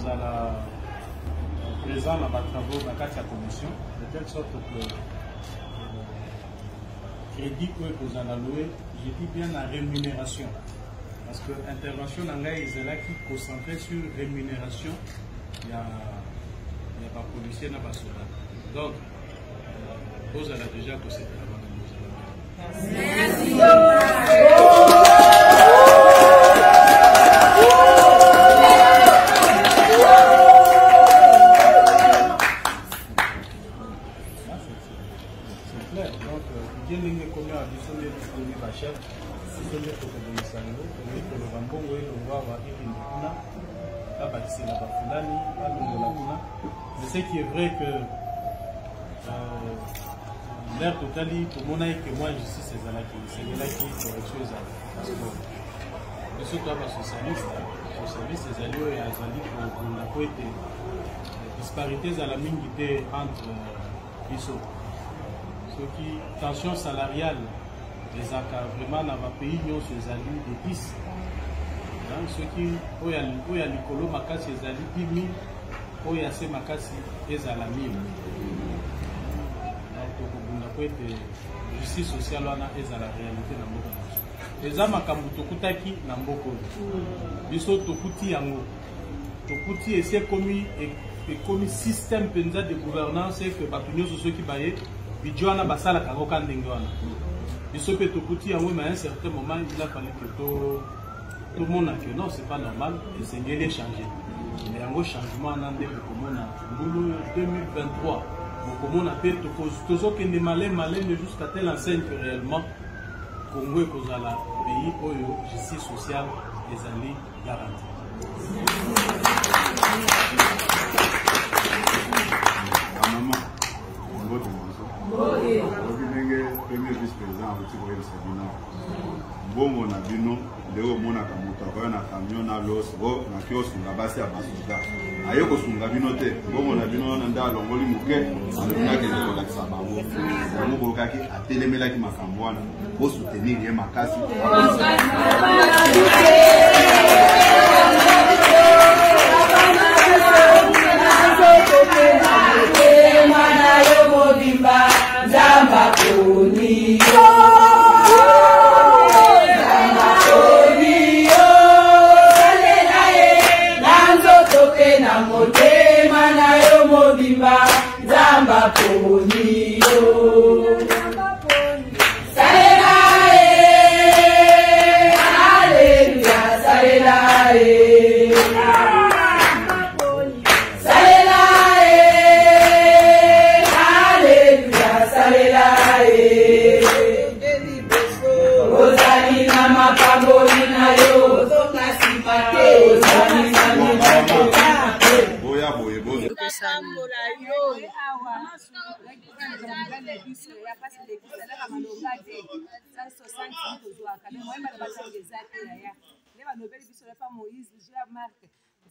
kozala présent dans les travaux de la commission, de telle sorte que crédit que kozala loué, je dis bien la rémunération. Parce que l'intervention est là qui est concentrée sur rémunération. Il y a pas policier, il n'y a pas soldat. Donc, vous avez déjà que c'est merci. C'est clair. Donc, il y a des communes à dissoluer les bachets. Si vous êtes au Bénissango, vous êtes au Rambongo, vous avez mais ce qui est vrai que l'air total, pour mon avis, que moi je suis c'est là qui correction parce que je suis pas socialiste, c'est alliés et azali pour la côté disparités à la mingi entre Bisso. Ce qui tension salariale les accords vraiment dans le pays nous ces alliés des 10. Ceux qui ont l'écolo makasi ezali 10 000 oyo ase makasi ezala 1000 donc kokobunda ko justice sociale wana ezala réalité na mboka eza makambo tokutaki na mboka biso tokuti yango tokuti ese ekomi système penza de gouvernance que bato nyonso soki baye bidio wana basalaka yango ka ndenge wana biso mpe tokuti yango mais à un certain moment il a fallu que tout le monde a que non, c'est pas normal, et c'est mieux de changer. Mais il y a un changement en 2023. Donc, on appelle tout ce qui est malin jusqu'à telle enseigne que réellement, Congo est un pays où la justice sociale est allée garantie. Premier vice-président bongo na bino leo mona kamuta kwa na camion na los bo na kiosk na basi ya basuka ayoko sunga bino te bongo na bino na nda longoli muke na ke ko la sabango mo ko kaki atelemela ki makambo wana bo soutenir ye makasi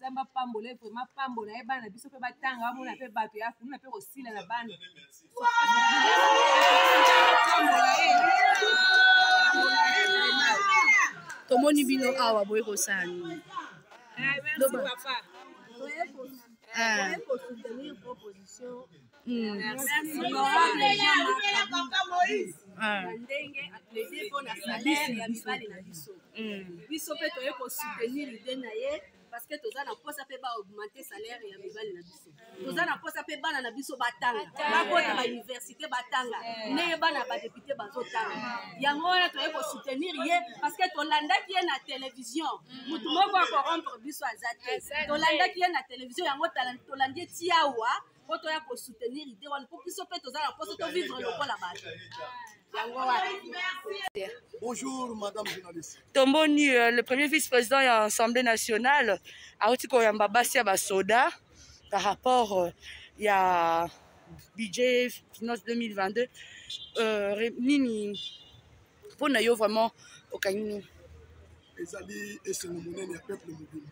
Zamba pambole vraiment pambola e bana biso pe batanga amona pe bato ya funa pe osila na bana tomoni bino awa boye kosani merci papa pour soutenir proposition ndenge plaisir pour la salaire ya mibali na biso biso pe toye ko soutenir l'idée na ye parce que toza na posa pe ba augmenter salaire ya mibali na biso toza na posa pe bana na biso batanga bakota ba université batanga ne bana ba député bazotanga yango wana toye ko soutenir ye parce que tolandaki ye na télévision mutu moko akorrompre biso azate tolandaki ye na télévision yango tolandi tiawa po toya ko soutenir idée wana po biso pe toza na posa to vivre lokola bato. Bonjour, madame journaliste. Tomboni, le premier vice-président de l'Assemblée nationale, a aussi un soda par rapport à budget finance 2022. Nini, pour nous vraiment au Canini. Ezali esengo peuple mobile.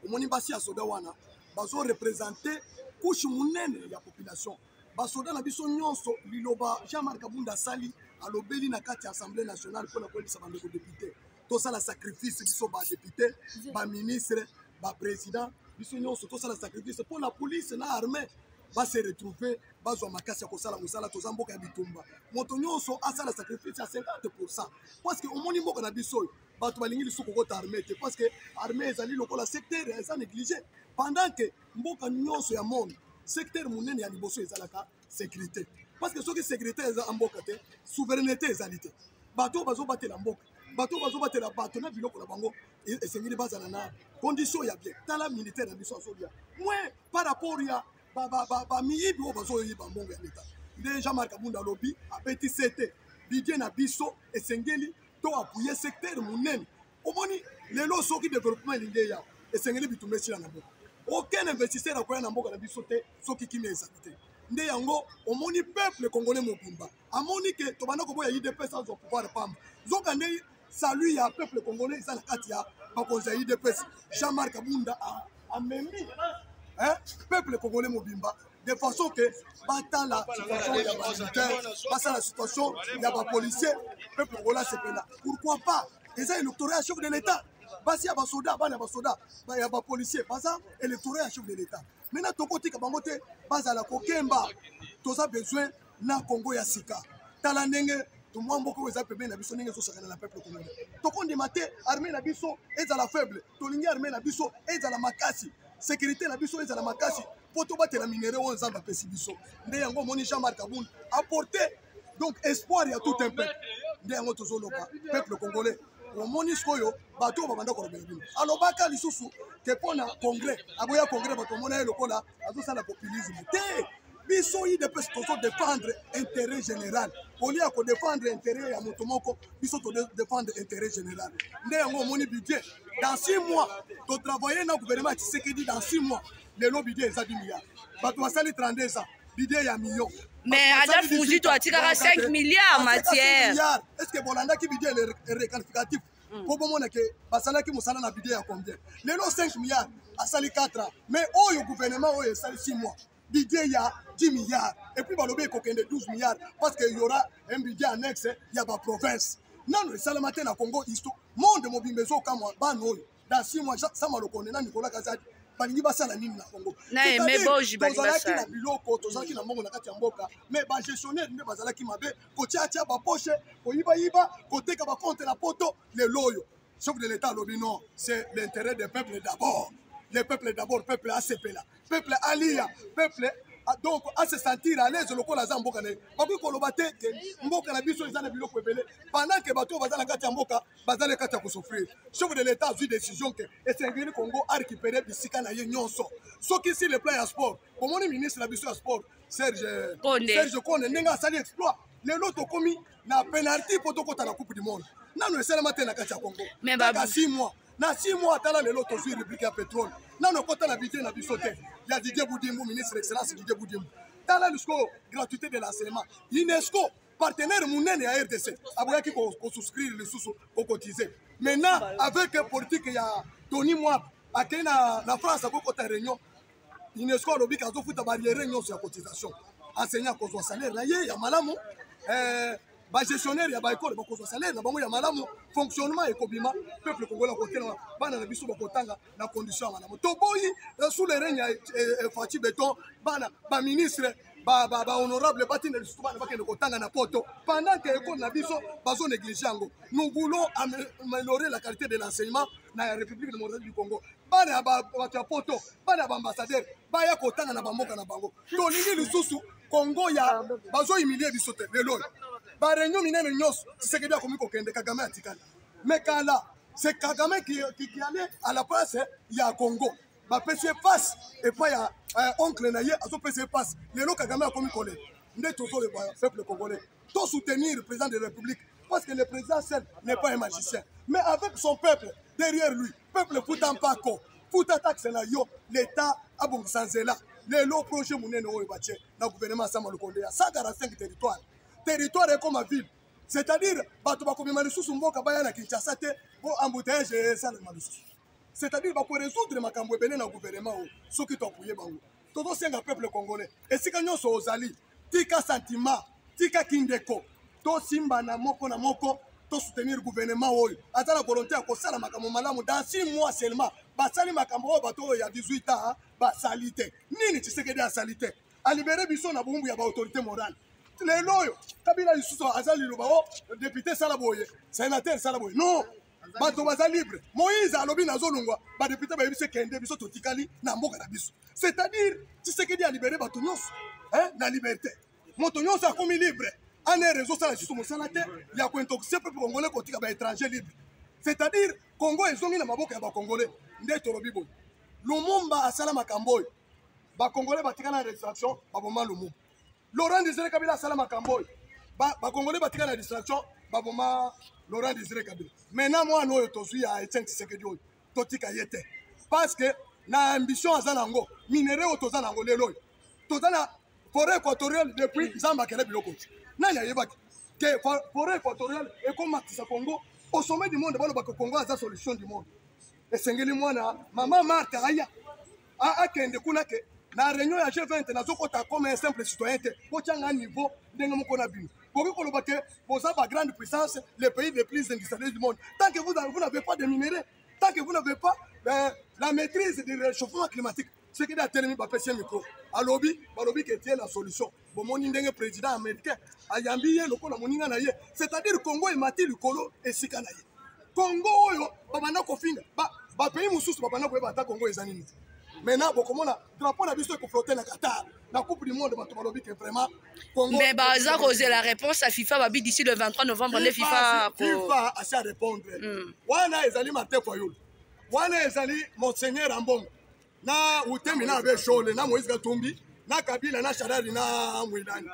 Omoni basi ya soda wana, bazo représenter couche munene ya population. Basoda na biso nyonso liloba Jean-Marc Kabunda Sali alobeli na kati ya Assemblée nationale pour la police bandeko député. Tout ça la sacrifice biso ba député, ba ministre, ba président biso nyonso tosala sacrifice pour la police na armée va se retrouver bazwa makasi ya kosala mosala toza mboka ya bitumba moto nyonso asala sacrifice ya 50% parce que omoni mboka na biso oyo bato balingi lisuku kokota armée te parce que armée ezali lokola secteur eza négligé pendant que mboka nyonso ya monde secteur monene ya liboso ezalaka sécurité parce que soki sécurité eza mboka te souveraineté ezali te bato bazobatela mboka bato bazobatela bato na biloko na bango esengeli bazala na condition ya bien tala militaire na biso azolia moins par rapport ya bamiyibi oyo bazoyiba mbongo ya leta nde Jean-Marc Kabunda alobi abeti sete bidie na biso esengeli to apuye secteur monene omoni lelo soki développement elingi eya esengeli bitumba esila na mboka aucun investisseur akoya na mboka na biso te soki kimia ezali te nde yango omoni peuple congolais mobimba amoni ke tobanda koboya UDPS azwa pouvoir pamba zoka nde salut ya peuple congolais eza na kati ya bakonzi ya UDPS Jean-Marc Kabunda amemi peuple congolais mobimba de façon que batala situation ya militaire basa la situation ya ba policier peuple congolais sepela pourquoi pas eza électorat ya chef de l'état basi ya ba soda bana ba soda ya ba policier basa électorat ya chef de l'état maintenant tokotika bango te bazala kokemba toza besoin na Congo ya sika tala ndenge tomwa mboka oyo eza pembeni na biso ndenge ezosakana na peuple congolais tokondima te armée na biso ezala faible tolingi armée na biso ezala makasi sécurité na biso ezala makasi po tobatela minere oyo nzambe apesi biso nde yango omoni Jean-Marc Kabunda apporter donc espoir ya tout un peuple nde yango tozoloba peuple congolais omoni sikoyo bato oyo babanda kolobela bino alobaka lisusu ke mpona congrès aboya congrès bato omona ye lokola azosala populisme te biso UDPS tozodéfendre intérêt général olia ya kodéfendre intérêt ya moto moko biso todéfendre intérêt général nde yango omoni budget dans 6 mois totravaille na gouvernement ya Tshisekedi dans 6 mois lelo budget eza 10 milliards bato basali 32 ans budget ya million mais Adolphe Muzito atikaka 5 milliards matière est-ce que bolandaki budget réqualificatif po bomona ke basalaki mosala na budget ya combien lelo 5 milliards asali 4 ans mais oyo gouvernement oyo esali 6 mois budget il y a 10 milliards et puis balobé kokende 12 milliards parce qu'il y aura un budget annexe il y a ba province non le salamate na Congo isto monde mobimbezo kama bano dans 6 mois ça malokone na Nicolas Kazadi balingi basala nini na Congo na emeboji balingi basala na biloko tozalaki na mbongo na kati ya mboka mais ba gestionnaire nde bazalaki mabe ko tia ba poche ko yiba koteka ba compte na poto le loyo chef de l'état lobi non c'est l'intérêt des peuples d'abord le peuple d'abord peuple ACP là peuple alia peuple donc à se sentir à l'aise lokola za mboka ne bakoki koloba te mboka na biso eza na biloko ebele pendant que bato bazala kati ya mboka bazala kati ya kosouffrir chef de l'état a pris décision que esengeli Congo a récupéré bisika na ye nyonso soki si le plan ya sport omoni ministre na biso ya sport Serge Konde ndenge asali exploit lelo tokomi na penalty po tokota na coupe du monde nano esalama te na kati ya Congo kaka 6 mois na 6 mois atala lelo tozwi république ya pétrole nano kota na budget na biso te ya Didier Boudimou ministre excellence Didier Boudimou tala lusiko gratuité de l'enseignement UNESCO partenaire monene ya RDC aboyaki ko souscrire lisusu ko cotiser maintenant avec politique ya Tony Mwab akei na France akokota réunion UNESCO alobi kazofuta barrière nyonso ya cotisation enseignant kozwa salaire na ye ya malamu ba gestionnaire ya ba école bakozwa salaire na bango ya malamu fonctionnement ekobima peuple congolais kokela bana na biso bakotanga na condition ya malamu toboyi sous le règne ya Fati Beton bana ba ministre ba honorable batine lisusu bana bakende kotanga na poto pendant que école na biso bazo négliger yango nous voulons améliorer la qualité de l'enseignement na la République démocratique du Congo bana ba poto bana ba ambassadeur baya kotanga na bamboka na bango tolingi lisusu Congo ya bazo humilier biso te lelo ba réunion minene nyonso Tshisekedi akomi kokende Kagame atikali mais kala c'est Kagame qui allait à la place ya Congo ba pese face et pas ya oncle na ye azo pese face lelo Kagame akomi kole nde tozo le peuple congolais to soutenir le président de la République parce que le président seul n'est pas un magicien mais avec son peuple derrière lui peuple Futampako Futa taxe na yo l'état abongisa nzela lelo projet munene oyo batie na gouvernement Sama Lukonde ya 145 territoire est comme ma ville c'est-à-dire bato bakomema lisusu mboka baya na Kinshasa te po embouteillage esala malusu c'est-à-dire bako résoudre makambo ebele na gouvernement oyo soki toapuye bango tozosenga peuple congolais esika nyonso ozali tika sentiment tika kindeko tosimba na moko to soutenir gouvernement oyo aza na volonté ya kosala makambo malamu dans 6 mois seulement basali makambo oyo bato oyo ya 18 ans basali te nini Tshisekedi asali te alibere biso na bumbu ya baautorité morale lelo oyo Kabila lisusu aza liloba o député sala boye sénateur sala boye non bato baza libre Moïse alobi nazolungwa badepute bayebisi kende biso totikali na mboka na biso c'est-à-dire Tshisekedi alibere bato nyonso na liberté moto nyonso akomi libre ane réseau sala lisusu mosala te ya kointoxique peuple congolais kotika baétranger libre c'est-à-dire Congo ezongi na maboka ya bakongolais nde tolobi boye Lumumba asala makambo oyo bakongolais batika na distraction baboma Lumumba Laurent Désiré Kabila asala makambo oyo bakongolais batika na distraction baboma Laurent Désiré Kabila maintenant moi no tozui ya Etienne Tshisekedi oyo totika ye te parce que na ambition aza nango minere oyo toza nango lelo oyo toza na forêt équatoriale depuis Zamba kele biloko nani ayebaki ke forêt équatoriale ekomatisa Congo au sommet du monde balobaka Congo aza solution du monde esengeli mwana mama Martha aya akende kuna ke na réunion ya G20 nazokota comme un simple citoyen te botianga niveau ndenge moko na bino boki koloba ke boza ba grande puissance les pays les plus industrialisés du monde tant que vous n'avez pas de minerais tant que vous n'avez pas la maîtrise du réchauffement climatique ce qui a tellement bapesé micro alobi balobi que tie la solution bomoni ndenge président américain ayambi ye lokola moninga na ye c'est-à-dire Congo emati likolo esika na ye Congo oyo babanda kofinga ba pays mususu babanda koyeba ata Congo ezani nini maintenant bokomona drapeau na biso ekoflotter na Qatar la coupe du monde bato balobi que vraiment Congo mais baza causer la réponse à FIFA babi d'ici le 23 novembre les FIFA a à répondre wana ezali matepo yolo wana ezali monseigneur Ambongo na utemi na be shole na Moïse Katumbi na Kabila na Shadari na Mwilani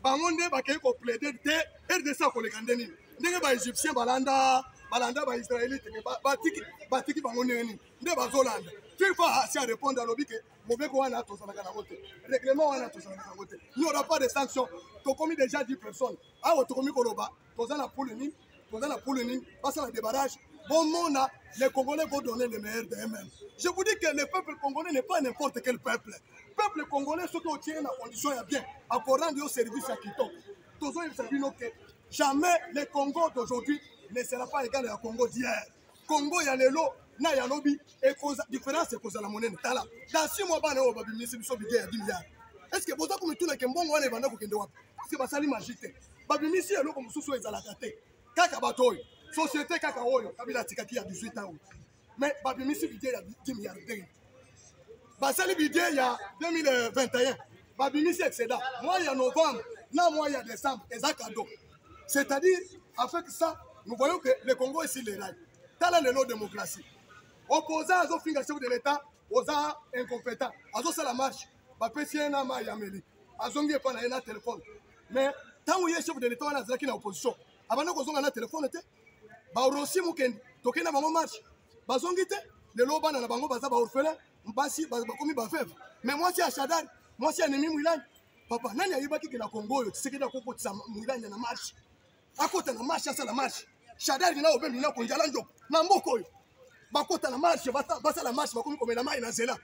bango nde bakei ko plaider te RDC koleka ndeni ndenge ba Égyptien balanda ba Israélite batiki bango neni nde bazolanda FIFA a répondre à l'objet que Mobeko wana tozalaka na côté règlement wana tozalaka na côté il n'y aura pas de sanctions to commis déjà 10 personnes awa to commis koloba tozana pour le nini passe la débarrage bon mona les Congolais vont donner le meilleur d'eux-mêmes. Je vous dis que le peuple congolais n'est pas n'importe quel peuple. Le peuple congolais, ce qu'on tient en condition est bien, en rendre au service à Kitoko. Tous ils savent que jamais le Congo d'aujourd'hui ne sera pas égal au Congo d'hier. Congo, il y a le lot, il y a lobby, et la différence c'est cause de la monnaie. Dans 6 mois, il y a un ministre qui a 10 milliards. Est-ce que vous avez dit que vous avez dit que vous avez dit que vous avez dit que vous avez dit que vous avez dit que société kaka oyo Kabila tikaki ya 18 ans mais babimisi budget ya 10 milliards basali budget ya 2021 babimisi excédent mois ya novembre na mois ya décembre eza cadeau c'est-à-dire avec ça nous voyons que le Congo est sur les rails tala lelo démocratie opposant azo finga chef de l'état oza incompétent azo sala marche bapesi na ma ya meli azongi pa na téléphone mais tant ye chef de l'état wana zaki na opposition abana kozonga na téléphone te barosi mukendi tokenda bango marche bazongi te lelo bana na bango baza ba orphelin mbasi bakomi ba veuve mais moi si à Shadari moi si ennemi Mwilani papa nani ayibaki ke na Congo yo Tshisekedi akokotisa Mwilani na marche akota na marche asa la marche Shadari na obe mina konjala njoko na mboko yo bakota na marche basa la marche bakomi komela mai na zela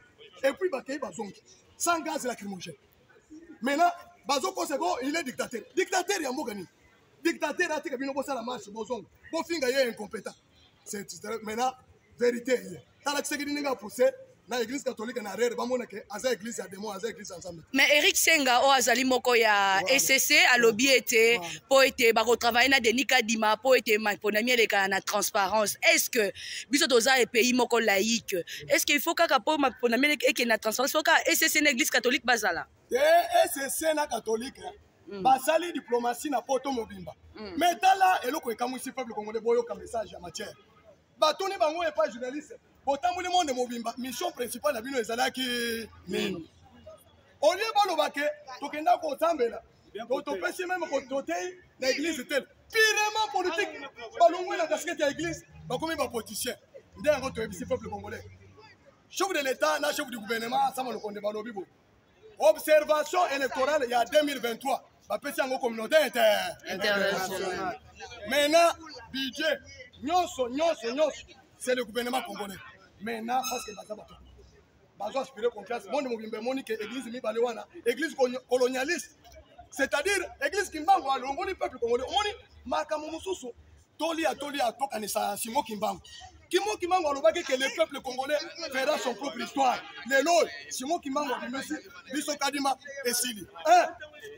et puis bakei bazongi sans gaz lacrymogène maintenant bazoko sego il est dictateur ya mboka ni dictateur atika bino bosa la marche bozongo bon finga ye incompétent c'est maintenant vérité tala Tshisekedi ninga poussé na église catholique na rere bamona ke aza église ya demo aza église ensemble mais Eric Senga o azali moko ya SCC alobi ete po ete ba retravailler na Denis Kadima po ete maponami eleka na transparence est-ce que biso toza e pays moko laïque est-ce qu'il faut kaka po maponami eleka na transparence faut ka SCC na église catholique bazala SCC na catholique basali diplomatie na poto mobimba mais tala eloko ekamwisi peuple congolais boyoka message ya matière batoni bango et pas journaliste botamuli monde mobimba mission principale na bino ezalaki nini au lieu baloba ke tokenda kotambela topesi même kototei na église tel purement politique balongwe na casquette ya église bakomi bapoliticien nde yango toyebisi peuple congolais chef de l'état na chef du gouvernement sama lokonde balobi bo observation électorale il y a 2023 bapesi yango communauté internationale maintenant budget nyonso c'est le gouvernement congolais maintenant parce que bazo aspirer confiance monde mobimbe moni que église mibale wana église colonialiste c'est-à-dire église kimbango alongoli peuple congolais moni makambo mususu tolia tokanisa Simon Kimbangu. Simon Kimbangu alobaki que le peuple congolais fera son propre histoire. Lelo Simon Kimbangu a dit biso Kadima et Sili.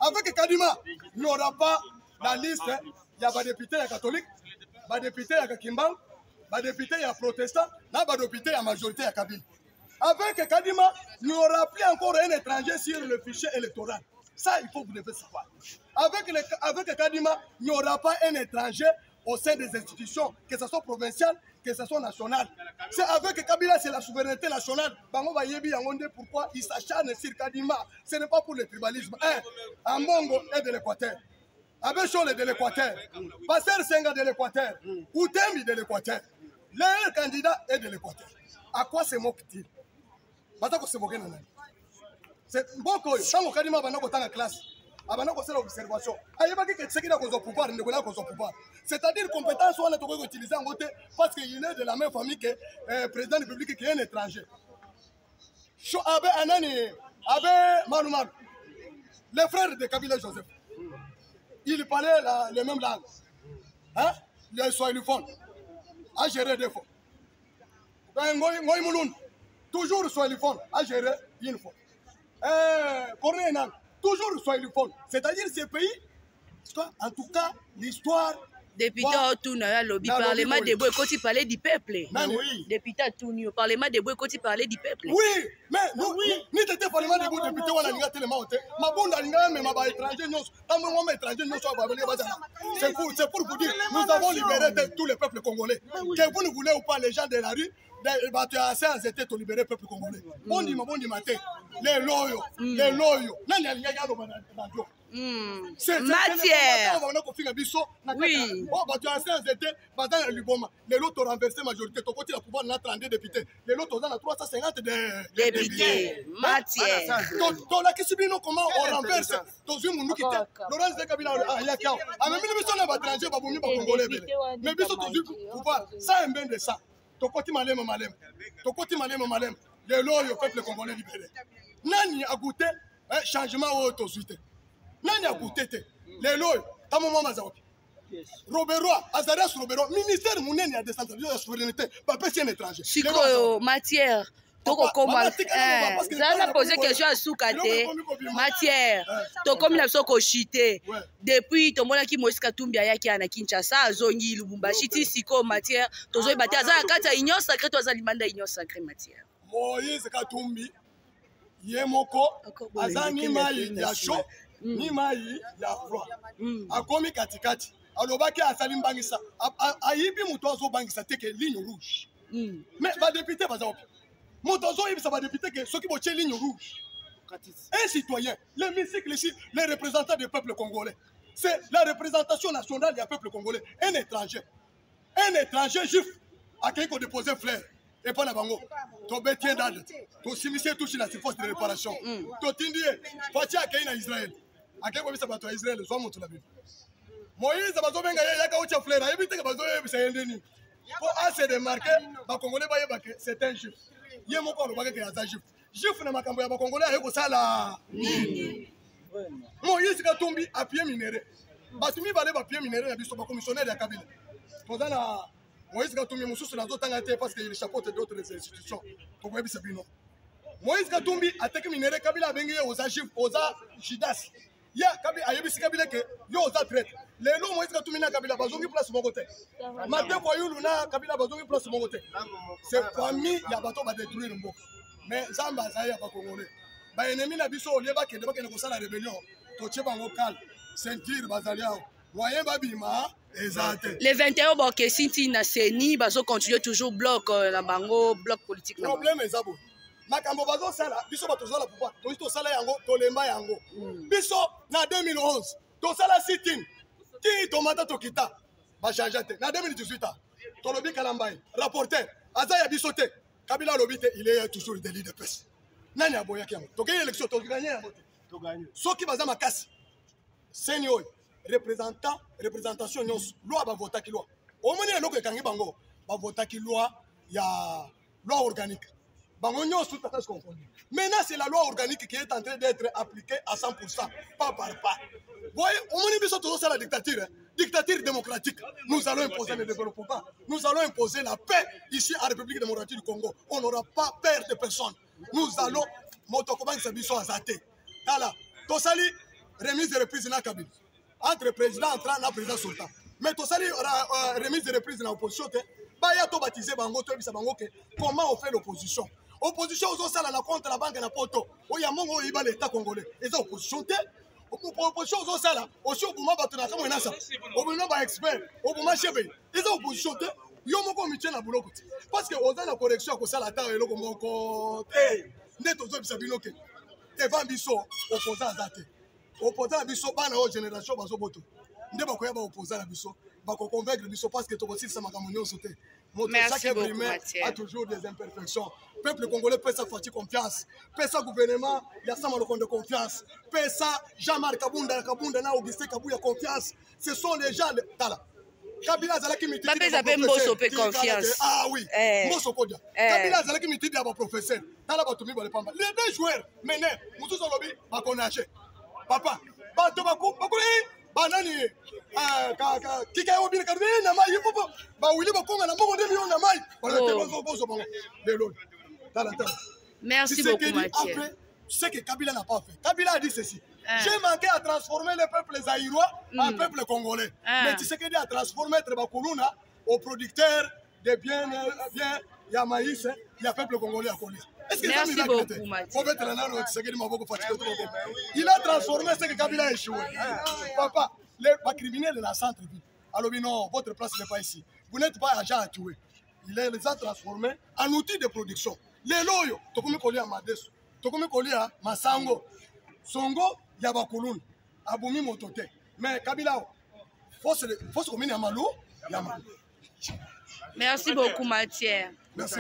Avec Kadima, il n'y aura pas la liste, il y a des députés catholiques, des députés Kimbangu, des députés protestants, des députés à majorité à Kabila. Avec Kadima, il n'y aura plus encore un étranger sur le fichier électoral. Ça, il faut que vous devez savoir. Avec Kadima, il n'y aura pas un étranger au sein des institutions, que ce soit provincial, que ce soit national. C'est avec Kabila, c'est la souveraineté nationale. Bango va yebi yangonde pourquoi il s'acharne sur Kadima. Ce n'est pas pour le tribalisme. Ambongo est de l'Équateur. Abechol est de l'Équateur. Passer Senga de l'Équateur. Outembi de l'Équateur. Le candidat est de l'Équateur. À quoi se moque-t-il? C'est bon que quand Kadima va dans la classe, l'observation. C'est-à-dire compétence on a utilisé en côté parce qu'il est de la même famille que le président de la République qui est un étranger. Abe Manuman, les frères de Kabila Joseph, ils parlaient les mêmes langues. Hein? Les Swahilophones. À gérer des fois. Ngoy Mouloun, toujours Swahiliphone, à gérer une fois. Coréen, toujours Swahiliphone. C'est-à-dire ces pays, en tout cas, l'histoire. Depuis tout le lobby, parlement de Boy, quand il parlait du peuple. Depuis tout le parlement de Boy, quand il parlait du peuple. Oui, mais nous, ni t'étais parlement de Boy, député, on a l'ingé tellement. Ma bonne a mais ma étranger, c'est pour vous dire, nous avons libéré tous les peuples congolais. Que vous ne voulez ou pas, les gens de la rue, les batteurs étaient pour libérer le peuple congolais. Bon dimanche, les loyaux, Matière. Oui. Les autres ont renversé majorité. Tu as pouvoir de 32 députés. Les autres ont 350 députés. Matière. Comment on renverse Laurence de Kabila mais pouvoir ça un bien de ça. Tokoti malem. Les loyaux peuple congolais libéré. Nani a goûté changement au tosuite. Nani a goûté les loyaux. Tamoma Mazaoki. Robert Azarias Robert, ministère Mouneni a décentralisé la souveraineté. Papa c'est un étranger. Chico Matière. Ça a posé question à Soukate. Matière. Tokomi na soko chité. Depuis tomona ki Moïse Katumbi ayaki na Kinshasa azongi Lubumbashi ti siko Matière. Tozoyi bati azala kata union sacrée to azali manda union sacrée Matière. Moïse Katumbi yemoko azani mai ya chaud ni mai ya froid. Akomi katikati. Alobaki asali mbangisa. Ayibi muto azo bangisa teke ligne rouge. Mais ba député baza Montazo, il va député que ceux qui vont ligne rouge. Un citoyen, l'hémicycle ici, les représentants du peuple congolais. C'est la représentation nationale du peuple congolais. Un étranger juif a qui déposé fleurs. Et pas la bango. To betien d'âge. To s'immiscer touche la force de réparation. To tindie. Fati a qui Israël. A qui on va à Israël. Soit monte la Bible. Moïse a besoin de yaka oucha fleurs. A éviter que besoin c'est un déni. Pour assez démarquer, les Congolais c'est un juif. Il y a mon corps qui est un juif. Juif n'a pas de Congolais, il y a ça là. Moïse Katumbi a pied minéré. Parce que va aller à pied minéré, il y a un commissionnaire de Kabila. Moïse Katumbi, mon souci, parce qu'il chapeaute d'autres institutions. Moïse Katumbi a été minéré, Kabila a venu aux Juifs, aux Jidas. Il y a Kabila qui est aux traite. Les noms Moïse Katumbi n'a Kabila bazongi place mon côté. Matin Boyou na Kabila bazongi place mon côté. C'est famille il y a bateau va détruire le mot. Mais Zamba Zaya pas congolais. Ba ennemi na biso olié ba kende ba kende ko sala rébellion. To tcheba ngokal. Sentir bazalia. Moyen babima ezate. Les 21 boké Sinti na Seni bazo continuer toujours bloc na bango bloc politique na. Problème ezabo. Makambo bazo sala biso bato zala pouvoir. To sala yango to lemba yango. Biso na 2011 to sala sit-in. Qui tomata tokita ba changeate na 2018 to lobi Kalambai rapporteur azaya bisote Kabila lobite il est toujours le délit de presse nani aboya kiamo to gagner élection to gagner to gagner soki baza makasi senior représentation nyonso loi ba vota ki loi omoni eloko ekangi bango ba vota ki loi ya loi organique bango nyonso tout à fait confondu. Maintenant c'est la loi organique qui est en train d'être appliquée à 100% pas par pas. Voyez, on m'a dit que c'est la dictature. dictature démocratique. Nous allons imposer le développement. Nous allons imposer la paix ici en République démocratique du Congo. On n'aura pas peur de personne. Nous allons motokobank sabiso azate. Tala, tosali remise de reprise na Kabila. Entre président entrant na président sultan. Mais tosali remise de reprise na opposition te. Ba ya to baptiser bango to bisa bango ke comment on fait l'opposition. Opposition aux sala la contre la banque na poto. Oya mongo iba l'état congolais. Et ça opposition te. Opposition aux sala aussi au bouma batona kamo enasa. Au bouma ba expert, au bouma chebe. Et ça opposition te. Yo moko mitien na boulot. Parce que aux la correction ko sala ta eloko moko. Nde tozo bisa binoke. Devant biso opposant azate. Opposant biso bana o génération bazo boto. Nde bakoya ba opposant la biso. Bako convaincre biso parce que to aussi ça makamonyo sauté. Chaque être humain a toujours des imperfections. Peuple congolais peut sa fatigue confiance. Peut sa gouvernement, il y a ça mal de confiance. Peut ça Jean-Marc Kabunda na Augustin Kabuya confiance. Ce sont les gens de Tala. Kabila zalaki mitidi. Papé zabe mboso pe confiance. Ah oui. Mboso kodia. Kabila zalaki mitidi ya ba professeur. Tala batumi ba le pamba. Les deux joueurs mené mutu zolobi ba konache. Papa, ba to ba ko banani kika yo bin karbe na mai yupo ba wili ba konga na mongo de na mai wala te bozo bongo de l'autre. Merci beaucoup Mathieu. Après ce que Kabila n'a pas fait. Kabila a dit ceci. J'ai manqué à transformer le peuple zaïrois en peuple congolais. Mais Tshisekedi a transformé Trebakuluna au producteur de biens, il y a maïs, il y a peuple congolais à connaître. Est-ce que merci ça beaucoup Mathieu. Il a transformé ce que Kabila a échoué. Papa, les criminels de la centre-ville. Alors non, votre place n'est pas ici. Vous n'êtes pas agent à tuer. Il les a transformés en outils de production. Les loyaux, Tokomi Kolia Madesu, Tokomi Kolia Masango, Songo, Yabakulun, Abumi Motote. Mais Kabila, faut se communier à Malou, Yamal. Merci beaucoup Mathieu. Merci.